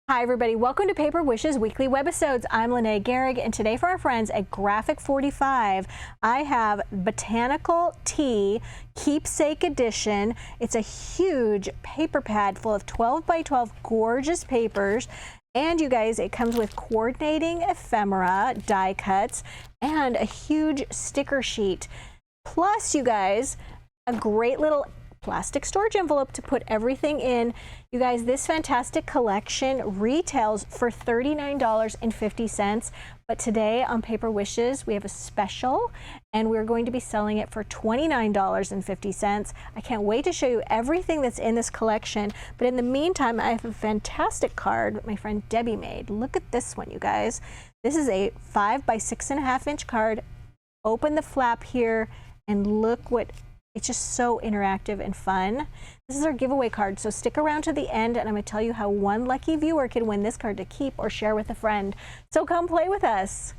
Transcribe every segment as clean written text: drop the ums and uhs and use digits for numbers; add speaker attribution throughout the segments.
Speaker 1: Hi everybody, welcome to Paper Wishes weekly webisodes. I'm Lene Gehrig, and today for our friends at Graphic 45, I have Botanical Tea Keepsake Edition. It's a huge paper pad full of 12 by 12 gorgeous papers. And you guys, it comes with coordinating ephemera, die cuts, and a huge sticker sheet. Plus, you guys, a great little plastic storage envelope to put everything in. You guys, this fantastic collection retails for $39.50, but today on Paper Wishes we have a special and we're going to be selling it for $29.50. I can't wait to show you everything that's in this collection, but in the meantime I have a fantastic card that my friend Debbie made. Look at this one, you guys. This is a 5 by 6.5 inch card. Open the flap here and look what it's just so interactive and fun. This is our giveaway card, so stick around to the end and I'm going to tell you how one lucky viewer can win this card to keep or share with a friend. So come play with us.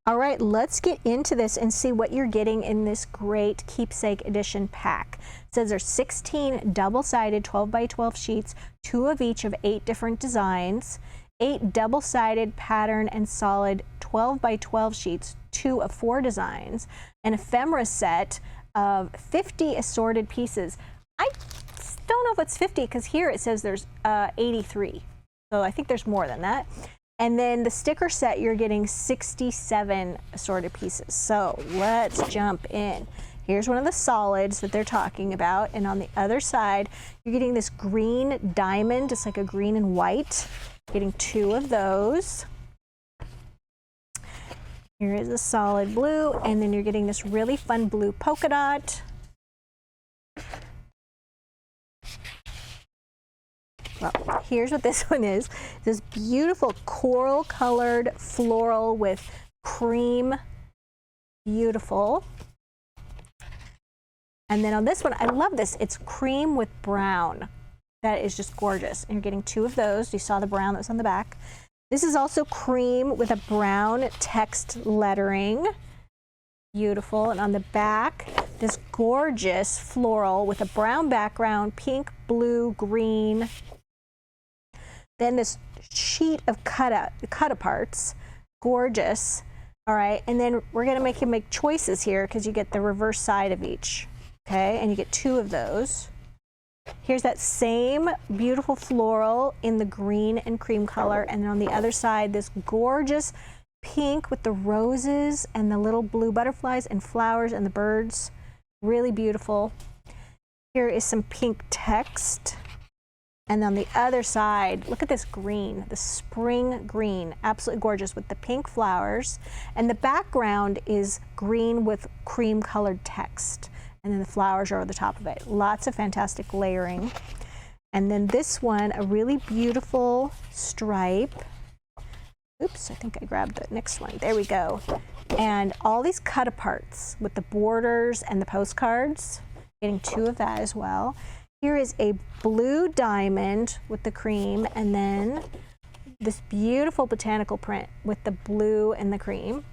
Speaker 1: All right, let's get into this and see what you're getting in this great Keepsake Edition pack. It says there's 16 double-sided 12 by 12 sheets, 2 of each of 8 different designs, 8 double-sided pattern and solid 12 by 12 sheets, 2 of 4 designs, an ephemera set of 50 assorted pieces. I don't know if it's 50 because here it says there's 83. So I think there's more than that. And then the sticker set, you're getting 67 assorted pieces. So let's jump in. Here's one of the solids that they're talking about. And on the other side, you're getting this green diamond, just like a green and white. Getting 2 of those. Here is a solid blue, and then you're getting this really fun blue polka dot. Well, here's what this one is. This beautiful coral colored floral with cream. Beautiful. And then on this one, I love this. It's cream with brown. That is just gorgeous. And you're getting 2 of those. You saw the brown that was on the back. This is also cream with a brown text lettering. Beautiful. And on the back, this gorgeous floral with a brown background, pink, blue, green. Then this sheet of cut aparts. Gorgeous. All right. And then we're going to make you make choices here because you get the reverse side of each. Okay. And you get 2 of those. Here's that same beautiful floral in the green and cream color, and then on the other side this gorgeous pink with the roses and the little blue butterflies and flowers and the birds. Really beautiful. Here is some pink text, and on the other side, look at this green, the spring green, absolutely gorgeous with the pink flowers, and the background is green with cream colored text. And then the flowers are over the top of it. Lots of fantastic layering. And then this one, a really beautiful stripe. Oops, I think I grabbed the next one. There we go. And all these cut aparts with the borders and the postcards. Getting 2 of that as well. Here is a blue diamond with the cream, and then this beautiful botanical print with the blue and the cream.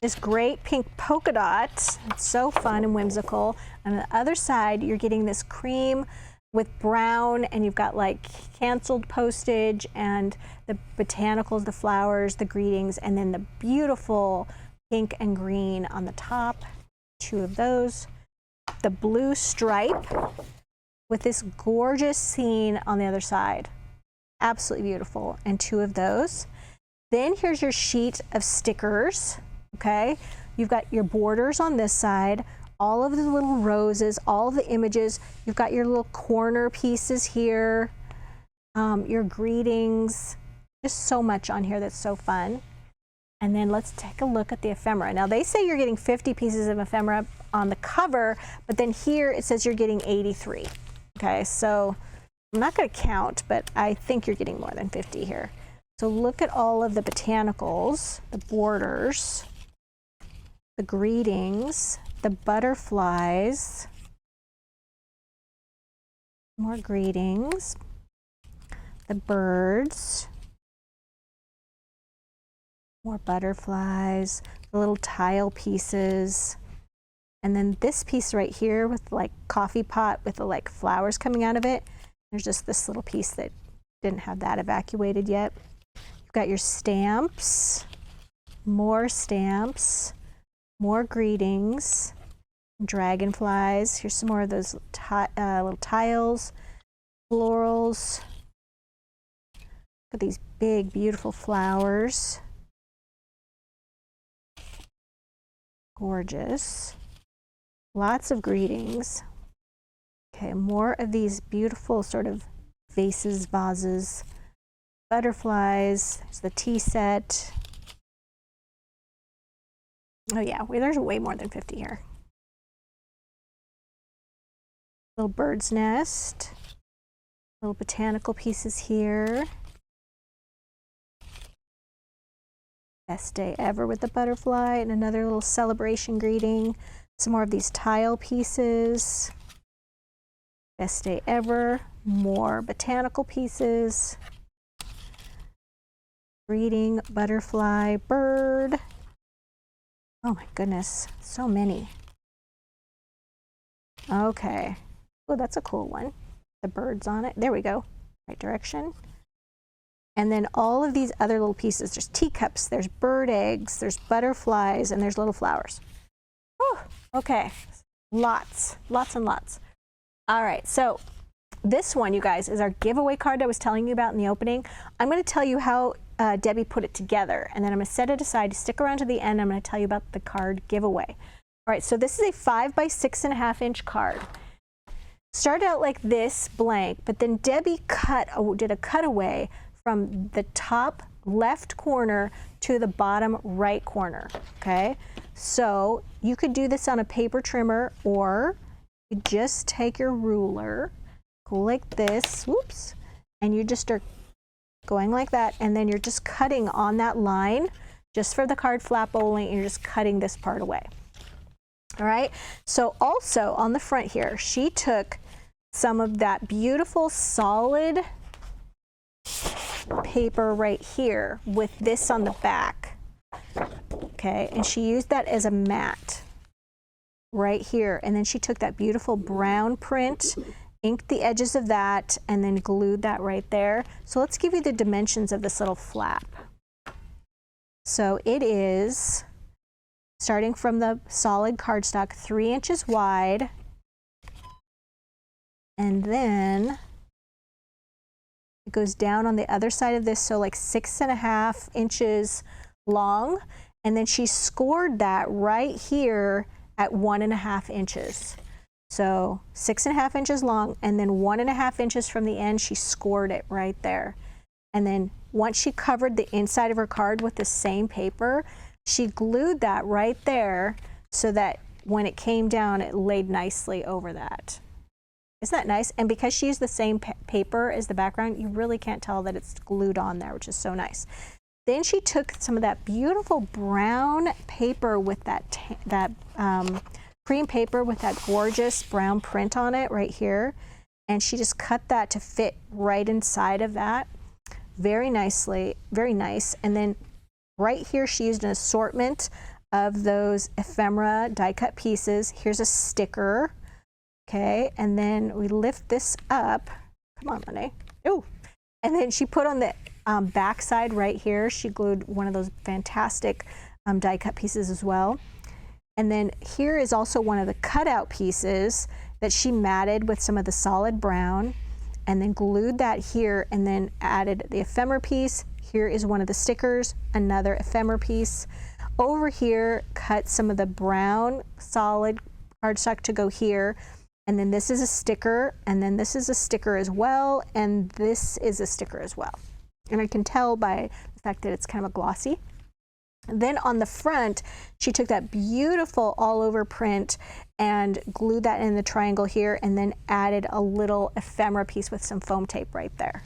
Speaker 1: This great pink polka dot. It's so fun and whimsical. On the other side, you're getting this cream with brown, and you've got like canceled postage and the botanicals, the flowers, the greetings, and then the beautiful pink and green on the top. 2 of those. The blue stripe with this gorgeous scene on the other side. Absolutely beautiful. And 2 of those. Then here's your sheet of stickers. Okay, you've got your borders on this side, all of the little roses, all of the images. You've got your little corner pieces here, your greetings, just so much on here that's so fun. And then let's take a look at the ephemera. Now they say you're getting 50 pieces of ephemera on the cover, but then here it says you're getting 83. Okay, so I'm not going to count, but I think you're getting more than 50 here. So look at all of the botanicals, the borders, the greetings, the butterflies, more greetings, the birds, more butterflies, the little tile pieces, and then this piece right here with like coffee pot with the like flowers coming out of it. There's just this little piece that Didn't have that evacuated yet. You've got your stamps, more greetings, dragonflies. Here's some more of those little tiles, florals. Look at these big, beautiful flowers. Gorgeous. Lots of greetings. Okay, more of these beautiful sort of vases, vases, butterflies. There's the tea set. Oh yeah, there's way more than 50 here. Little bird's nest. Little botanical pieces here. Best day ever with the butterfly, and another little celebration greeting. Some more of these tile pieces. Best day ever. More botanical pieces. Greeting, butterfly, bird. Oh my goodness, so many. Okay. Oh, that's a cool one. The birds on it. There we go. Right direction. And then all of these other little pieces. There's teacups, there's bird eggs, there's butterflies, and there's little flowers. Whew. Okay. Lots and lots. All right, so this one, you guys, is our giveaway card I was telling you about in the opening. I'm going to tell you how Debbie put it together, and then I'm going to set it aside. Stick around to the end. I'm going to tell you about the card giveaway. All right, so this is a 5 by 6.5 inch card. Started out like this, blank, but then Debbie did a cutaway from the top left corner to the bottom right corner, okay? So you could do this on a paper trimmer, or you just take your ruler, go like this, whoops, and you just start going like that, and then you're just cutting on that line just for the card flap only, and you're just cutting this part away. All right, so also on the front here, she took some of that beautiful solid paper right here with this on the back, okay, and she used that as a mat right here, and then she took that beautiful brown print, inked the edges of that, and then glued that right there. So let's give you the dimensions of this little flap. So it is, starting from the solid cardstock, 3 inches wide, and then it goes down on the other side of this, so like 6.5 inches long, and then she scored that right here at 1.5 inches. So 6.5 inches long, and then 1.5 inches from the end, she scored it right there. And then once she covered the inside of her card with the same paper, she glued that right there so that when it came down, it laid nicely over that. Isn't that nice? And because she used the same paper as the background, you really can't tell that it's glued on there, which is so nice. Then she took some of that beautiful brown paper with that cream paper with that gorgeous brown print on it right here, and she just cut that to fit right inside of that very nicely, very nice. And then right here she used an assortment of those ephemera die cut pieces. Here's a sticker, okay, and then we lift this up. Come on, Monet. Oh, and then she put on the back side right here, she glued one of those fantastic die cut pieces as well. And then here is also one of the cutout pieces that she matted with some of the solid brown, and then glued that here, and then added the ephemera piece. Here is one of the stickers, another ephemera piece. Over here, cut some of the brown solid cardstock to go here, and then this is a sticker, and then this is a sticker as well, and this is a sticker as well. And I can tell by the fact that it's kind of a glossy. And then on the front, she took that beautiful all over print and glued that in the triangle here, and then added a little ephemera piece with some foam tape right there.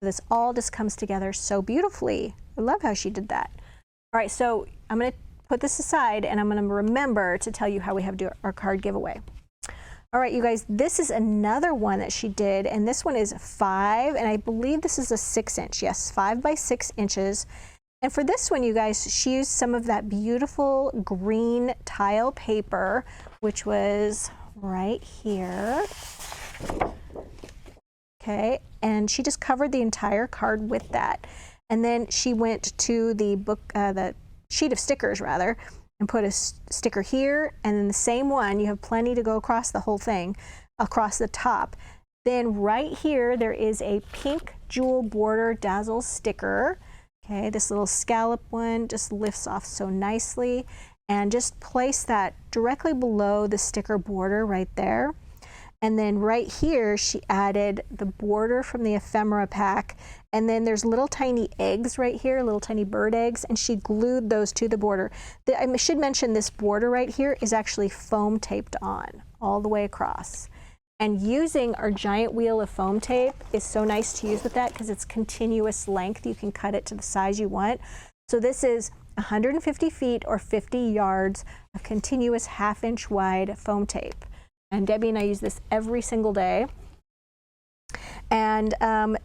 Speaker 1: This all just comes together so beautifully. I love how she did that. All right, so I'm going to put this aside, and I'm going to remember to tell you how we have to do our card giveaway. All right, you guys, this is another one that she did, and this one is 5, and I believe this is a 6 inch. Yes, 5 by 6 inches. And for this one, you guys, she used some of that beautiful green tile paper, which was right here. okay? And she just covered the entire card with that. And then she went to the book, the sheet of stickers rather, and put a sticker here, and then the same one, you have plenty to go across the whole thing, across the top. Then right here, there is a pink jewel border dazzle sticker. Okay, this little scallop one just lifts off so nicely, and just place that directly below the sticker border right there. And then right here, she added the border from the ephemera pack. And then there's little tiny eggs right here, little tiny bird eggs, and she glued those to the border. I should mention this border right here is actually foam taped on all the way across. And using our giant wheel of foam tape is so nice to use with that because it's continuous length. You can cut it to the size you want. So this is 150 feet or 50 yards of continuous 1/2 inch wide foam tape. And Debbie and I use this every single day. And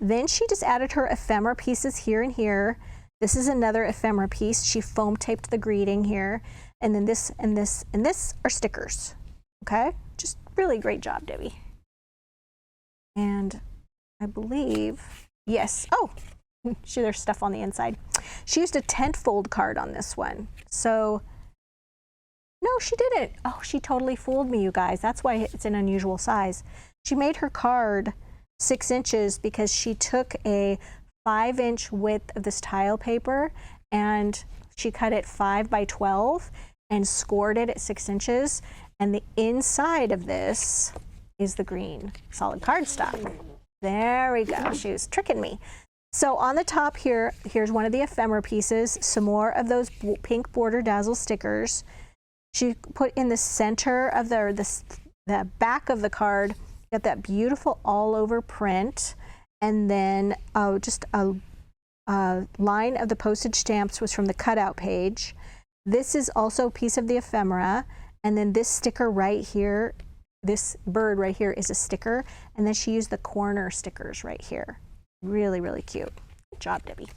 Speaker 1: then she just added her ephemera pieces here and here. This is another ephemera piece. She foam taped the greeting here. And then this and this and this are stickers. Okay? Just really great job, Debbie. And I believe, yes, oh, there's stuff on the inside. She used a tent fold card on this one. So, no, she didn't. Oh, she totally fooled me, you guys. That's why it's an unusual size. She made her card 6 inches because she took a 5-inch width of this tile paper and she cut it 5 by 12 and scored it at 6 inches. And the inside of this is the green solid cardstock. There we go. She was tricking me. So on the top here, here's one of the ephemera pieces, some more of those pink border dazzle stickers. She put in the center of the back of the card, got that beautiful all over print, and then just a line of the postage stamps was from the cutout page. This is also a piece of the ephemera, and then this sticker right here, this bird right here is a sticker, and then she used the corner stickers right here. Really, really cute. Good job, Debbie.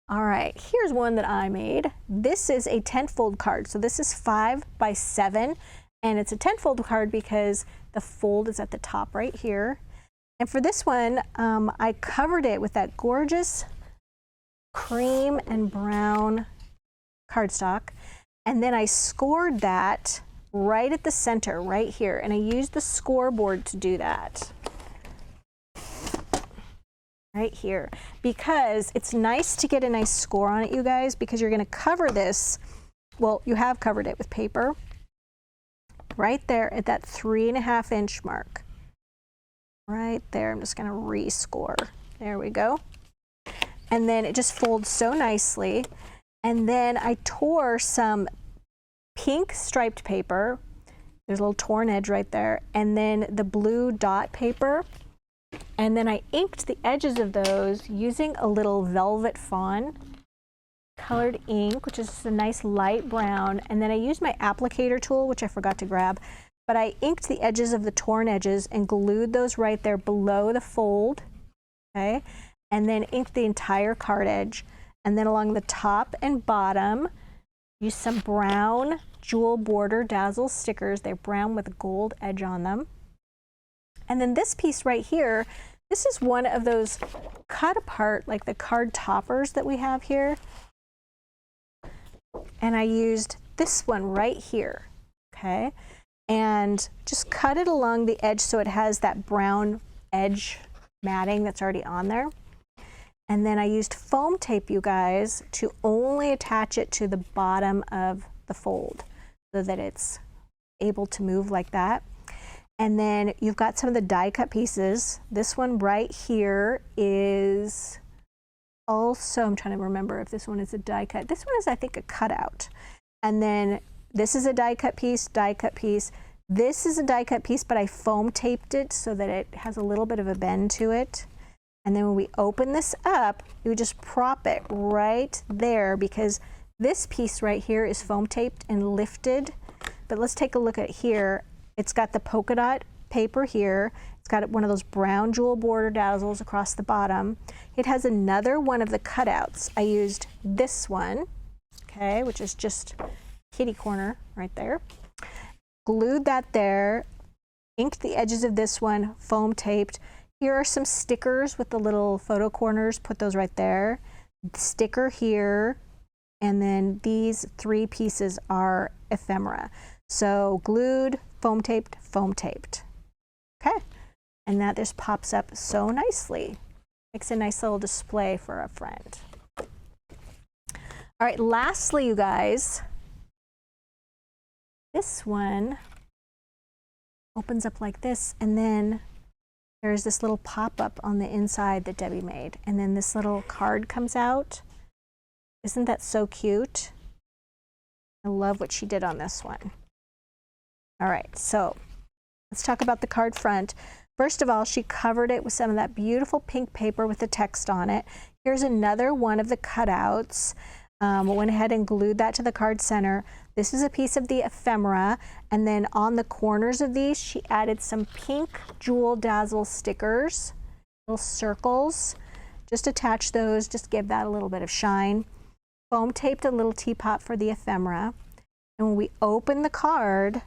Speaker 1: All right, here's one that I made. This is a tent fold card. So this is 5 by 7, and it's a tent fold card because the fold is at the top right here. And for this one, I covered it with that gorgeous cream and brown cardstock, and then I scored that right at the center, right here, and I used the scoreboard to do that. Right here, because it's nice to get a nice score on it, you guys, because you're going to cover this, well, you have covered it with paper right there at that 3.5 inch mark. Right there, I'm just going to rescore. There we go. And then it just folds so nicely. And then I tore some pink striped paper. There's a little torn edge right there. And then the blue dot paper. And then I inked the edges of those using a little velvet fawn colored ink, which is a nice light brown. And then I used my applicator tool, which I forgot to grab, but I inked the edges of the torn edges and glued those right there below the fold, okay? And then inked the entire card edge. And then along the top and bottom, use some brown jewel border dazzle stickers. They're brown with a gold edge on them. And then this piece right here, this is one of those cut apart, like the card toppers that we have here. And I used this one right here, okay? And just cut it along the edge so it has that brown edge matting that's already on there. And then I used foam tape, you guys, to only attach it to the bottom of the fold so that it's able to move like that. And then you've got some of the die cut pieces. This one right here is also, I'm trying to remember if this one is a die cut. This one is, I think, a cutout. And then this is a die cut piece, die cut piece. This is a die cut piece, but I foam taped it so that it has a little bit of a bend to it. And then when we open this up, you would just prop it right there because this piece right here is foam taped and lifted. But let's take a look at here. It's got the polka dot paper here. It's got one of those brown jewel border dazzles across the bottom. It has another one of the cutouts. I used this one, okay, which is just kitty corner right there. Glued that there. inked the edges of this one, foam taped. Here are some stickers with the little photo corners, put those right there. Sticker here, and then these 3 pieces are ephemera. So glued, foam taped, okay? And that just pops up so nicely. Makes a nice little display for a friend. All right, lastly, you guys, this one opens up like this, and then there's this little pop-up on the inside that Debbie made, and then this little card comes out. Isn't that so cute? I love what she did on this one. All right, so let's talk about the card front. First of all, she covered it with some of that beautiful pink paper with the text on it. Here's another one of the cutouts. Went ahead and glued that to the card center. This is a piece of the ephemera, and then on the corners of these, she added some pink Jewel Dazzle stickers, little circles. Just attach those, just give that a little bit of shine. Foam taped a little teapot for the ephemera. And when we open the card,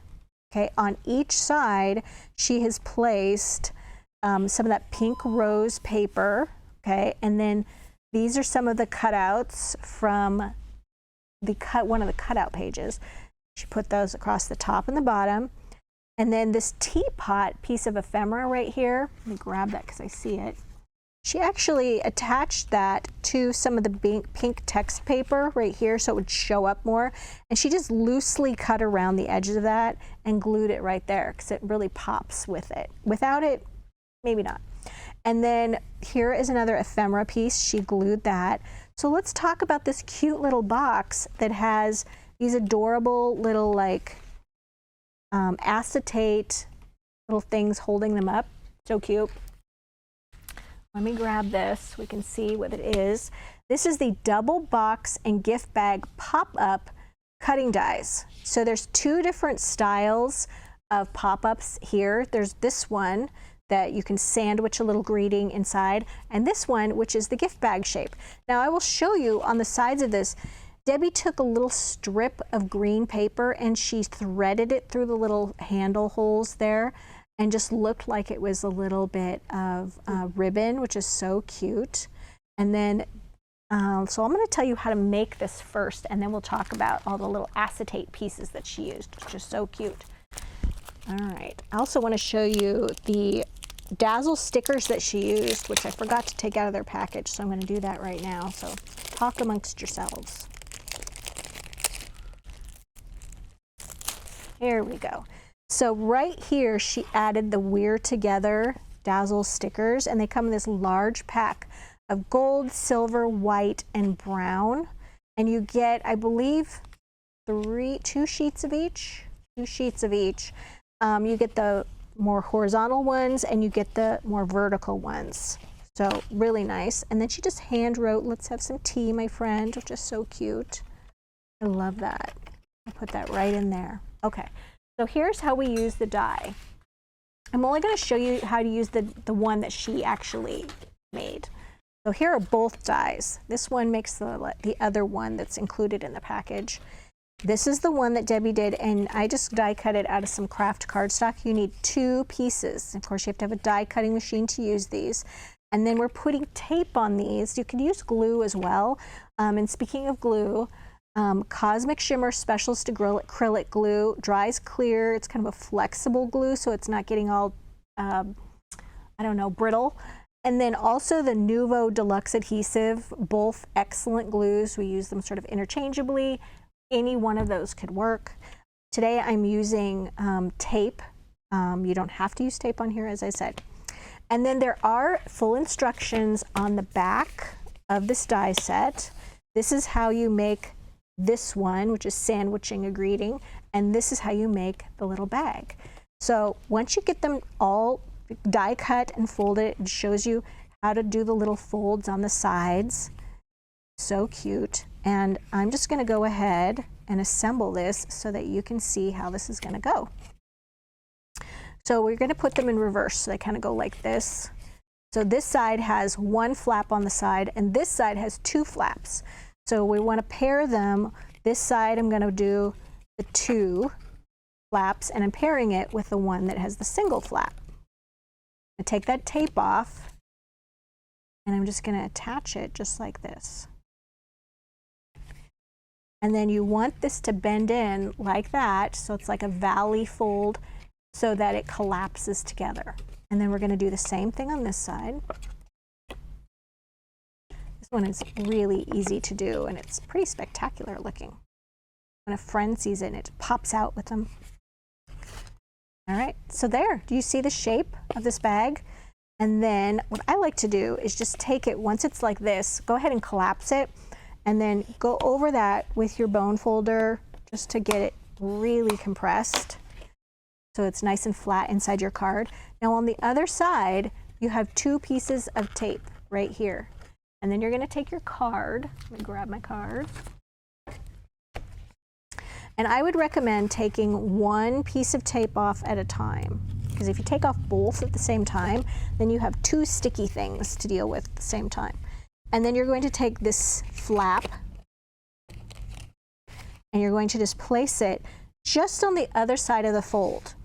Speaker 1: okay, on each side, she has placed some of that pink rose paper, okay, and then these are some of the cutouts from one of the cutout pages. She put those across the top and the bottom. And then this teapot piece of ephemera right here, let me grab that because I see it. She actually attached that to some of the pink text paper right here so it would show up more. And she just loosely cut around the edges of that and glued it right there because it really pops with it. Without it, maybe not. And then here is another ephemera piece. She glued that. So let's talk about this cute little box that has these adorable little like acetate little things holding them up. So cute. Let me grab this so we can see what it is. This is the double box and gift bag pop-up cutting dies. So there's 2 different styles of pop-ups here. There's this one that you can sandwich a little greeting inside, and this one, which is the gift bag shape. Now I will show you on the sides of this, Debbie took a little strip of green paper and she threaded it through the little handle holes there and just looked like it was a little bit of ribbon, which is so cute. And then, so I'm gonna tell you how to make this first, and then we'll talk about all the little acetate pieces that she used, which is so cute. All right, I also wanna show you the Dazzle stickers that she used, which I forgot to take out of their package, so I'm gonna do that right now. So talk amongst yourselves. Here we go. So right here, she added the We're Together Dazzle stickers, and they come in this large pack of gold, silver, white, and brown. And you get, I believe, 2 sheets of each. 2 sheets of each. You get the more horizontal ones and you get the more vertical ones. So really nice. And then she just hand wrote, "Let's have some tea, my friend," which is so cute. I love that. I'll put that right in there. Okay, so here's how we use the die. I'm only going to show you how to use the one that she actually made. So here are both dies. This one makes the other one that's included in the package. This is the one that Debbie did, and I just die cut it out of some craft cardstock. You need 2 pieces. Of course, you have to have a die cutting machine to use these. And then we're putting tape on these. You can use glue as well. And speaking of glue, Cosmic Shimmer Specialist Acrylic Glue dries clear. It's kind of a flexible glue, so it's not getting all, I don't know, brittle. And then also the Nuvo Deluxe Adhesive, both excellent glues. We use them sort of interchangeably. Any one of those could work. Today I'm using tape. You don't have to use tape on here, as I said. And then there are full instructions on the back of this die set. This is how you make this one, which is sandwiching a greeting, and this is how you make the little bag. So once you get them all die cut and folded, it shows you how to do the little folds on the sides. So cute. And I'm just going to go ahead and assemble this so that you can see how this is going to go. So we're going to put them in reverse, so they kind of go like this. So this side has 1 flap on the side, and this side has 2 flaps. So we want to pair them. This side I'm going to do the 2, flaps, and I'm pairing it with the one that has the single flap. I take that tape off, and I'm just going to attach it just like this. And then you want this to bend in like that, so it's like a valley fold so that it collapses together. And then we're going to do the same thing on this side. This one is really easy to do, and it's pretty spectacular looking. When a friend sees it, and it pops out with them. All right, so there, do you see the shape of this bag? And then what I like to do is just take it, once it's like this, go ahead and collapse it, and then go over that with your bone folder just to get it really compressed so it's nice and flat inside your card. Now on the other side, you have 2 pieces of tape right here. And then you're going to take your card. Let me grab my card. And I would recommend taking 1 piece of tape off at a time, because if you take off both at the same time, then you have 2 sticky things to deal with at the same time. And then you're going to take this flap and you're going to just place it just on the other side of the fold,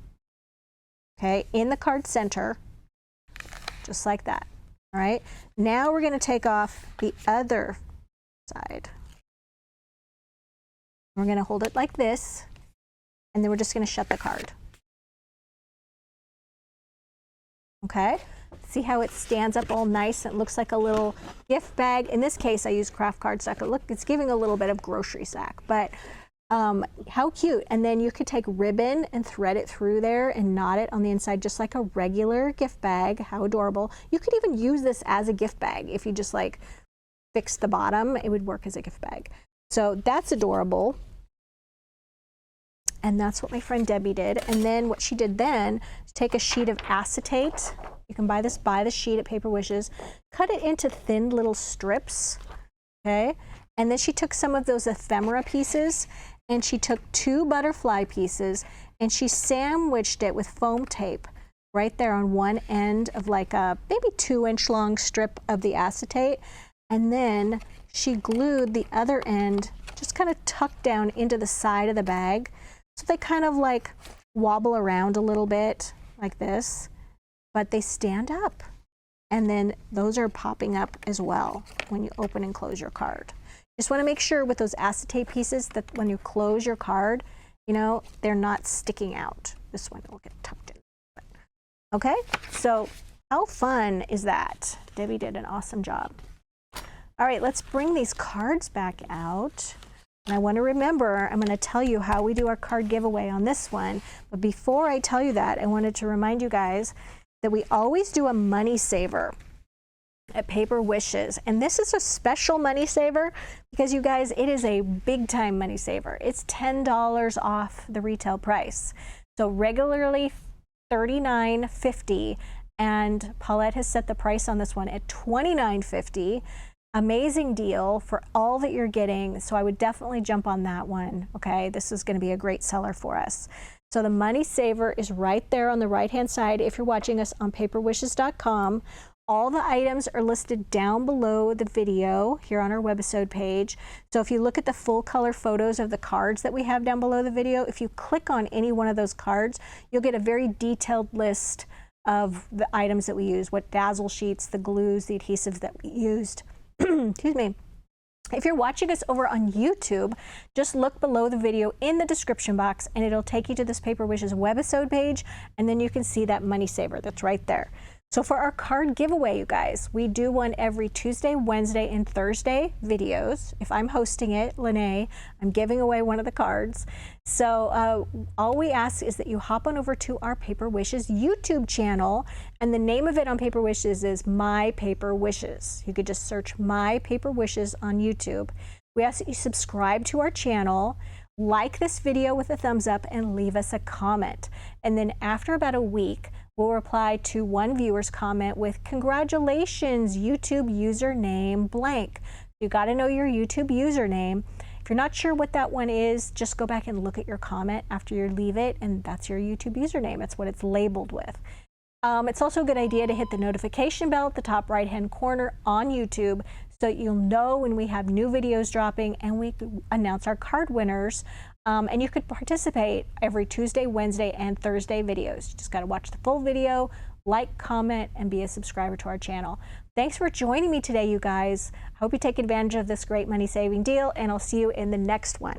Speaker 1: okay, in the card center, just like that. All right, now we're going to take off the other side. We're going to hold it like this, and then we're just going to shut the card. Okay, see how it stands up all nice? It looks like a little gift bag. In this case, I use craft cardstock. Look, it's giving a little bit of grocery sack, but how cute. And then you could take ribbon and thread it through there and knot it on the inside just like a regular gift bag. How adorable. You could even use this as a gift bag. If you just like fix the bottom, it would work as a gift bag. So that's adorable. And that's what my friend Debbie did. And then what she did then is take a sheet of acetate. You can buy the sheet at Paper Wishes. Cut it into thin little strips, okay? And then she took some of those ephemera pieces, and she took 2 butterfly pieces, and she sandwiched it with foam tape right there on one end of like a maybe 2-inch long strip of the acetate. And then she glued the other end just kind of tucked down into the side of the bag. So they kind of like wobble around a little bit like this, but they stand up. And then those are popping up as well when you open and close your card. Just want to make sure with those acetate pieces that when you close your card, you know, they're not sticking out. This one will get tucked in. Okay, so how fun is that? Debbie did an awesome job. All right, let's bring these cards back out. And I want to remember, I'm going to tell you how we do our card giveaway on this one. But before I tell you that, I wanted to remind you guys that we always do a money saver at Paper Wishes. And this is a special money saver because you guys, it is a big time money saver. It's $10 off the retail price. So regularly $39.50, and Paulette has set the price on this one at $29.50. Amazing deal for all that you're getting. So I would definitely jump on that one. Okay, this is going to be a great seller for us. So the money saver is right there on the right hand side if you're watching us on paperwishes.com. All the items are listed down below the video here on our webisode page. So if you look at the full color photos of the cards that we have down below the video, if you click on any one of those cards, you'll get a very detailed list of the items that we use, what dazzle sheets, the glues, the adhesives that we used. Excuse me. If you're watching us over on YouTube, just look below the video in the description box and it'll take you to this Paper Wishes webisode page, and then you can see that money saver that's right there. So for our card giveaway, you guys, we do one every Tuesday, Wednesday, and Thursday videos. If I'm hosting it, Lene, I'm giving away one of the cards. So all we ask is that you hop on over to our Paper Wishes YouTube channel, and the name of it on Paper Wishes is My Paper Wishes. You could just search My Paper Wishes on YouTube. We ask that you subscribe to our channel, like this video with a thumbs up, and leave us a comment. And then after about a week, we'll reply to one viewer's comment with congratulations, YouTube username blank. You got to know your YouTube username. If you're not sure what that one is, just go back and look at your comment after you leave it, and that's your YouTube username. That's what it's labeled with. It's also a good idea to hit the notification bell at the top right-hand corner on YouTube so you'll know when we have new videos dropping and we announce our card winners And you could participate every Tuesday, Wednesday, and Thursday videos. You just got to watch the full video, like, comment, and be a subscriber to our channel. Thanks for joining me today, you guys. I hope you take advantage of this great money-saving deal, and I'll see you in the next one.